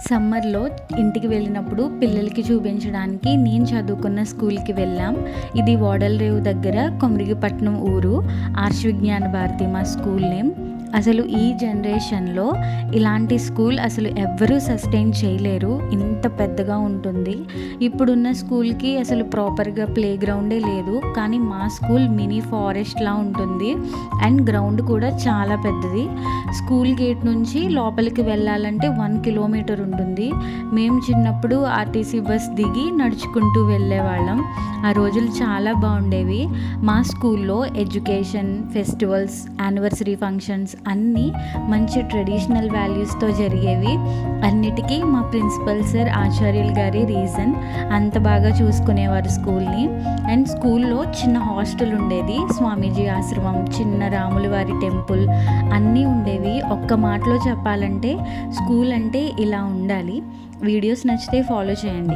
సమ్మర్లో ఇంటికి వెళ్ళినప్పుడు పిల్లలకి చూపించడానికి నేను చదువుకున్న స్కూల్కి వెళ్ళాం. ఇది ఓడలరేవు దగ్గర కొమరిగిపట్నం ఊరు. ఆర్ష విజ్ఞాన భారతి మా స్కూల్ నేమ్. అసలు ఈ జనరేషన్లో ఇలాంటి స్కూల్ అసలు ఎవ్వరూ సస్టైన్ చేయలేరు, ఇంత పెద్దగా ఉంటుంది. ఇప్పుడున్న స్కూల్కి అసలు ప్రాపర్గా ప్లే గ్రౌండే లేదు, కానీ మా స్కూల్ మినీ ఫారెస్ట్లా ఉంటుంది అండ్ గ్రౌండ్ కూడా చాలా పెద్దది. స్కూల్ గేట్ నుంచి లోపలికి వెళ్ళాలంటే 1 కిలోమీటర్ ఉంటుంది. మేము చిన్నప్పుడు ఆర్టీసీ బస్ దిగి నడుచుకుంటూ వెళ్ళేవాళ్ళం. ఆ రోజులు చాలా బాగుండేవి. మా స్కూల్లో ఎడ్యుకేషన్, ఫెస్టివల్స్, యానివర్సరీ ఫంక్షన్స్ అన్నీ మంచి ట్రెడిషనల్ వాల్యూస్తో జరిగేవి. అన్నిటికీ మా ప్రిన్సిపల్ సార్ ఆచార్యులు గారి రీజన్. అంత బాగా చూసుకునేవారు స్కూల్ని. అండ్ స్కూల్లో చిన్న హాస్టల్ ఉండేది, స్వామీజీ ఆశ్రమం, చిన్న రాముల వారి టెంపుల్ అన్నీ ఉండేవి. ఒక్క మాటలో చెప్పాలంటే స్కూల్ అంటే ఇలా ఉండాలి. వీడియోస్ నచ్చితే ఫాలో చేయండి.